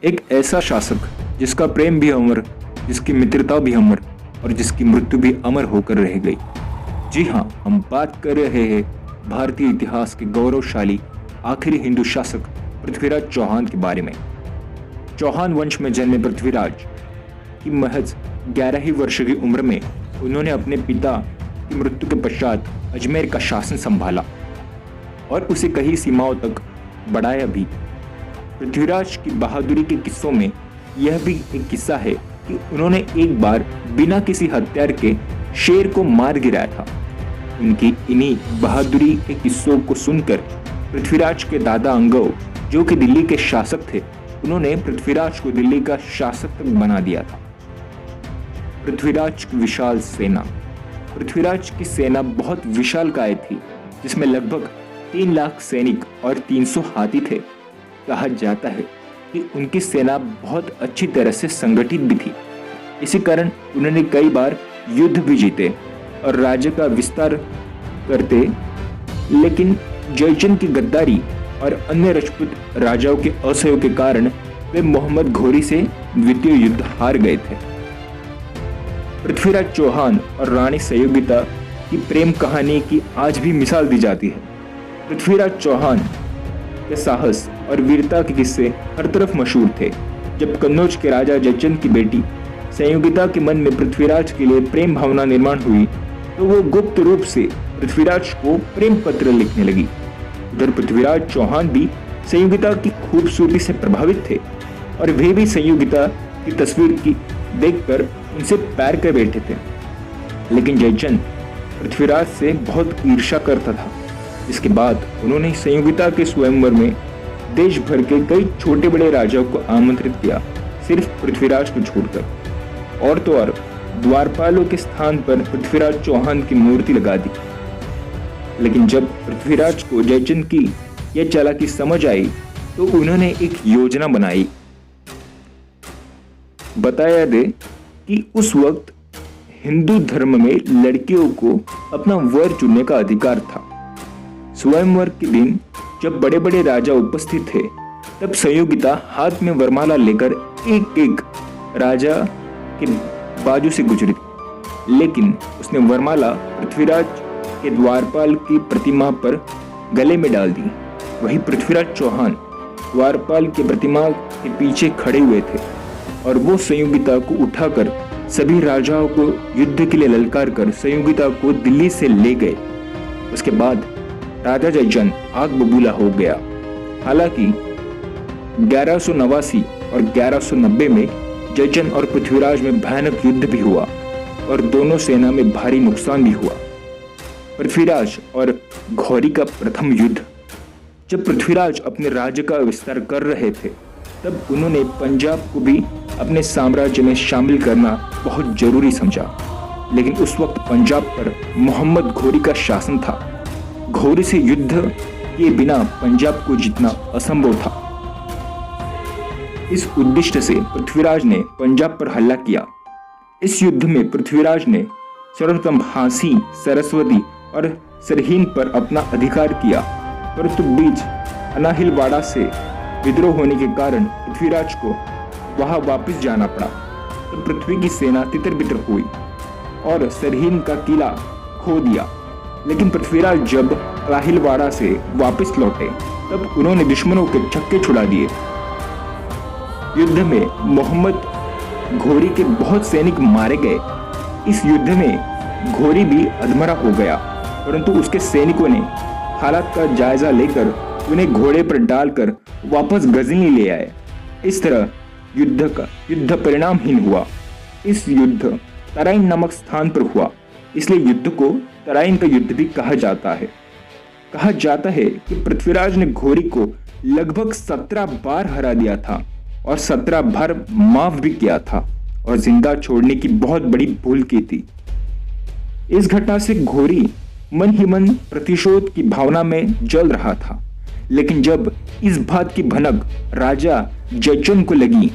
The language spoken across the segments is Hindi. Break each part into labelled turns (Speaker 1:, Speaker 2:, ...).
Speaker 1: एक ऐसा शासक जिसका प्रेम भी अमर, जिसकी मित्रता भी अमर और जिसकी मृत्यु भी अमर होकर रह गई। जी हाँ, हम बात कर रहे हैं भारतीय इतिहास के गौरवशाली आखिरी हिंदू शासक पृथ्वीराज चौहान के बारे में। चौहान वंश में जन्मे पृथ्वीराज की महज 11 ही वर्ष की उम्र में उन्होंने अपने पिता की मृत्यु के पश्चात अजमेर का शासन संभाला और उसे कई सीमाओं तक बढ़ाया भी। पृथ्वीराज की बहादुरी के किस्सों में यह भी एक किस्सा है कि उन्होंने एक बार बिना किसी हथियार के शेर को मार गिराया था। उनकी इन्हीं बहादुरी के किस्सों को सुनकर पृथ्वीराज के दादा अंगव, जो कि दिल्ली के शासक थे, उन्होंने पृथ्वीराज को दिल्ली का शासक बना दिया था। पृथ्वीराज की विशाल सेना। पृथ्वीराज की सेना बहुत विशालकाय थी, जिसमें लगभग 3 लाख सैनिक और 300 हाथी थे। कहा जाता है कि उनकी सेना बहुत अच्छी तरह से संगठित भी थी। इसी कारण उन्होंने कई बार युद्ध भी जीते और राज्य का विस्तार करते, लेकिन जयचंद की गद्दारी और अन्य राजपूत राजाओं के असहयोग के कारण वे मोहम्मद घोरी से द्वितीय युद्ध हार गए थे। पृथ्वीराज चौहान और रानी संयोगिता की प्रेम कहानी की आज भी मिसाल दी जाती है। पृथ्वीराज चौहान के साहस और वीरता के किस्से हर तरफ मशहूर थे। जब कन्नौज के राजा जयचंद की बेटी संयोगिता के मन में पृथ्वीराज के लिए प्रेम भावना निर्माण हुई, तो वो गुप्त रूप से पृथ्वीराज को प्रेम पत्र लिखने लगी। उधर पृथ्वीराज चौहान भी संयोगिता की खूबसूरती से प्रभावित थे और वे भी संयोगिता की तस्वीर की देखकर उनसे प्यार कर बैठे थे। लेकिन जयचंद पृथ्वीराज से बहुत ईर्ष्या करता था। इसके बाद उन्होंने संयोगिता के स्वयंवर में देश भर के कई छोटे बड़े राजाओं को आमंत्रित किया, सिर्फ पृथ्वीराज को छोड़कर। और तो और द्वारपालों के स्थान पर पृथ्वीराज चौहान की मूर्ति लगा दी। लेकिन जब पृथ्वीराज को जयचंद की यह चालाकी समझ आई, तो उन्होंने एक योजना बनाई। बताया दे कि उस वक्त हिंदू धर्म में लड़कियों को अपना वर चुनने का अधिकार था। स्वयंवर के दिन जब बड़े बड़े राजा उपस्थित थे, तब संयोगिता हाथ में वरमाला लेकर एक एक राजा के बाजू से गुजरी, लेकिन उसने वरमाला पृथ्वीराज के द्वारपाल की प्रतिमा पर गले में डाल दी। वही पृथ्वीराज चौहान द्वारपाल की प्रतिमा के पीछे खड़े हुए थे और वो संयोगिता को उठाकर सभी राजाओं को युद्ध के लिए ललकार कर संयोगिता को दिल्ली से ले गए। उसके बाद राजा जयचंद आग बबूला हो गया। हालांकि 1189 और 1190 में जयचंद और पृथ्वीराज में भयानक युद्ध भी हुआ और दोनों सेना में भारी नुकसान भी हुआ। पृथ्वीराज और घोरी का प्रथम युद्ध। जब पृथ्वीराज अपने राज्य का विस्तार कर रहे थे, तब उन्होंने पंजाब को भी अपने साम्राज्य में शामिल करना बहुत जरूरी समझा। लेकिन उस वक्त पंजाब पर मोहम्मद घोरी का शासन था। घोरी से युद्ध के बिना पंजाब को जीतना असंभव था। इस उद्देश्य से पृथ्वीराज ने पंजाब पर हमला किया। इस युद्ध में पृथ्वीराज ने सर्वप्रथम हांसी, सरस्वती और सरहिंद पर अपना अधिकार किया, परंतु बीच अनाहिलवाड़ा से विद्रोह होने के कारण पृथ्वीराज को वहां वापस जाना पड़ा। तो पृथ्वी की सेना तितर-बितर हुई और सरहिंद का किला खो दिया। लेकिन पृथ्वीराज जब अनाहिलवाड़ा से वापस लौटे, तब उन्होंने दुश्मनों के छक्के छुड़ा दिए। युद्ध में मोहम्मद घोरी के बहुत सैनिक मारे गए। इस युद्ध में घोरी भी अधमरा हो गया, परंतु उसके सैनिकों ने हालात का जायजा लेकर उन्हें घोड़े पर डालकर वापस गजनी ले आए। इस तरह युद्ध परिणामहीन हुआ। इस युद्ध तराइन नामक स्थान पर हुआ, इसलिए युद्ध को तराइन का युद्ध भी कहा जाता है। कहा जाता है कि पृथ्वीराज ने घोरी को लगभग 17 बार हरा दिया था और 17 बार माफ भी किया था और जिंदा छोड़ने की बहुत बड़ी भूल की थी। इस घटना से घोरी मन ही मन प्रतिशोध की भावना में जल रहा था। लेकिन जब इस बात की भनक राजा जयचंद को लगी,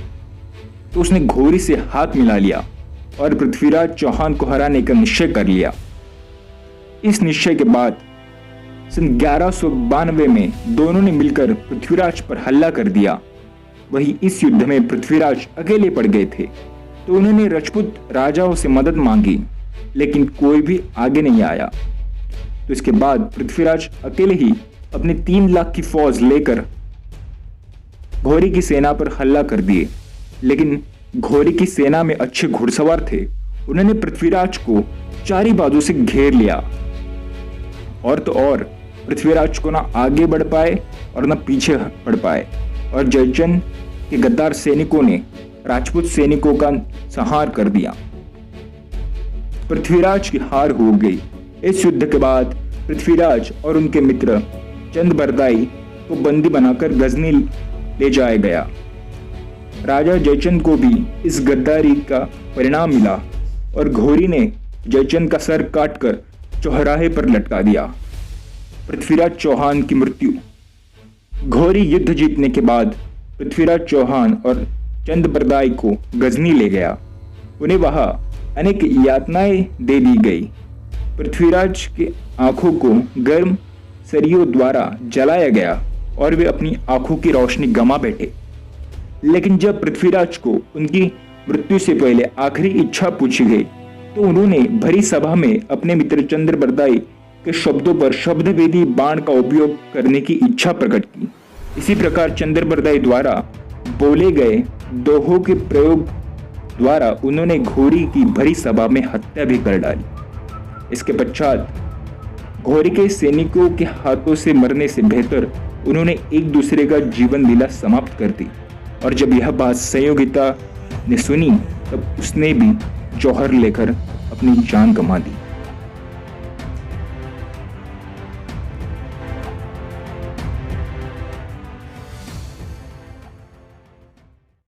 Speaker 1: तो उसने घोरी से हाथ मिला लिया और पृथ्वीराज चौहान को हराने का निश्चय कर लिया। इस निश्चय के बाद सन 1192 में दोनों ने मिलकर पृथ्वीराज पर हमला कर दिया। वहीं इस युद्ध में पृथ्वीराज अकेले पड़ गए थे, तो उन्होंने राजपूत राजाओं से मदद मांगी, लेकिन कोई भी आगे नहीं आया। तो इसके बाद पृथ्वीराज अकेले ही अपनी 3 लाख की फौज लेकर घोरी की सेना पर हमला कर दिए। लेकिन घोरी की सेना में अच्छे घुड़सवार थे, उन्होंने पृथ्वीराज को चारी बाजू से घेर लिया। और तो और पृथ्वीराज को ना आगे बढ़ पाए और ना पीछे बढ़ पाए, और जयचंद के गद्दार सैनिकों ने राजपूत सैनिकों का संहार कर दिया। पृथ्वीराज की हार हो गई। इस युद्ध के बाद पृथ्वीराज और उनके मित्र चंद्रबरदाई को बंदी बनाकर गजनी ले जाया गया। राजा जयचंद को भी इस गद्दारी का परिणाम मिला और घोरी ने जयचंद का सर काटकर चौराहे पर लटका दिया। पृथ्वीराज चौहान की मृत्यु। घोरी युद्ध जीतने के बाद पृथ्वीराज चौहान और चंद्रबरदाई को गजनी ले गया। उन्हें वहां अनेक यातनाएं दे दी गई। पृथ्वीराज के आंखों को गर्म सरियों द्वारा जलाया गया और वे अपनी आंखों की रोशनी गंवा बैठे। लेकिन जब पृथ्वीराज को उनकी मृत्यु से पहले आखिरी इच्छा पूछी गई, तो उन्होंने भरी सभा में अपने मित्र चंद्रबरदाई के शब्दों पर शब्दभेदी बाण का उपयोग करने की इच्छा प्रकट की। इसी प्रकार चंद्रबरदाई द्वारा बोले गए दोहों के प्रयोग द्वारा उन्होंने घोरी की भरी सभा में हत्या भी कर डाली। इसके पश्चात घोरी के सैनिकों के हाथों से मरने से बेहतर उन्होंने एक दूसरे का जीवन लीला समाप्त कर दी। और जब यह बात संयोगिता ने सुनी, तब उसने भी जौहर लेकर अपनी जान गंवा दी।